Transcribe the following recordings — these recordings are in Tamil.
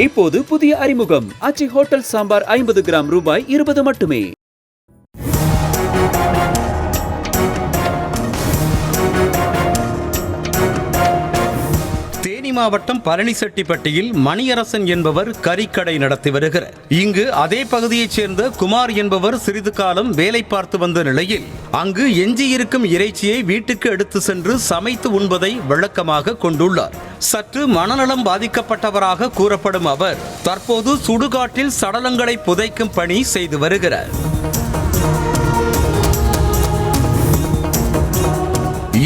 இப்போது புதிய அறிமுகம் ஆச்சி ஹோட்டல் சாம்பார் 50 கிராம் ரூபாய் 20 மட்டுமே. தேனி மாவட்டம் பழனிசெட்டிப்பட்டியில் மணியரசன் என்பவர் கறிக்கடை நடத்தி வருகிறார். இங்கு அதே பகுதியைச் சேர்ந்த குமார் என்பவர் சிறிது காலம் வேலை பார்த்து வந்த நிலையில் அங்கு எஞ்சியிருக்கும் இறைச்சியை வீட்டுக்கு எடுத்து சென்று சமைத்து உண்பதை வழக்கமாக கொண்டுள்ளார். சற்று மனநலம் பாதிக்கப்பட்டவராக கூறப்படும் அவர் தற்போது சுடுகாட்டில் சடலங்களை புதைக்கும் பணி செய்து வருகிறார்.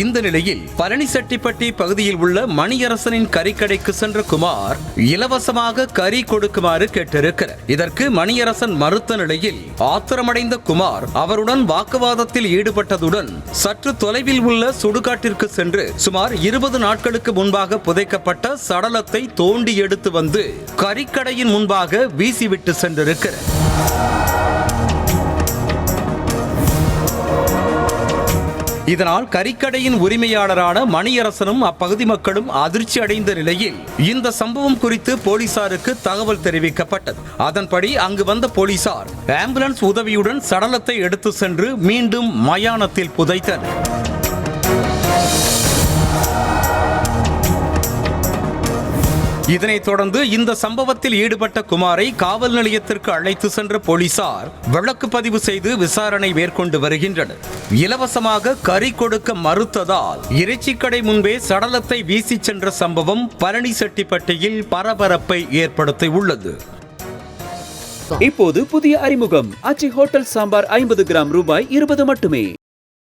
இந்த நிலையில் பழனிசெட்டிப்பட்டி பகுதியில் உள்ள மணியரசனின் கறிக்கடைக்கு சென்ற குமார் இலவசமாக கறி கொடுக்குமாறு கேட்டிருக்கிறார். இதற்கு மணியரசன் மறுத்த நிலையில் ஆத்திரமடைந்த குமார் அவருடன் வாக்குவாதத்தில் ஈடுபட்டதுடன் சற்று தொலைவில் உள்ள சுடுகாட்டிற்கு சென்று சுமார் 20 நாட்களுக்கு முன்பாக புதைக்கப்பட்ட சடலத்தை தோண்டி எடுத்து வந்து கறிக்கடையின் முன்பாக வீசிவிட்டு சென்றிருக்கிறார். இதனால் கறிக்கடையின் உரிமையாளரான மணியரசனும் அப்பகுதி மக்களும் அதிர்ச்சி அடைந்த நிலையில் இந்த சம்பவம் குறித்து போலீசாருக்கு தகவல் தெரிவிக்கப்பட்டது. அதன்படி அங்கு வந்த போலீசார் ஆம்புலன்ஸ் உதவியுடன் சடலத்தை எடுத்து சென்று மீண்டும் மயானத்தில் புதைத்தனர். இதனைத் தொடர்ந்து இந்த சம்பவத்தில் ஈடுபட்ட குமாரை காவல் நிலையத்திற்கு அழைத்து சென்ற போலீசார் வழக்கு பதிவு செய்து விசாரணை மேற்கொண்டு வருகின்றனர். இலவசமாக கறி கொடுக்க மறுத்ததால் இறைச்சிக்கடை முன்பே சடலத்தை வீசி சென்ற சம்பவம் பழனிசெட்டிப்பட்டியில் பரபரப்பை ஏற்படுத்தியுள்ளது. இப்போது புதிய அறிமுகம் ஆச்சி ஹோட்டல் சாம்பார் 50 கிராம் ரூபாய் 20 மட்டுமே.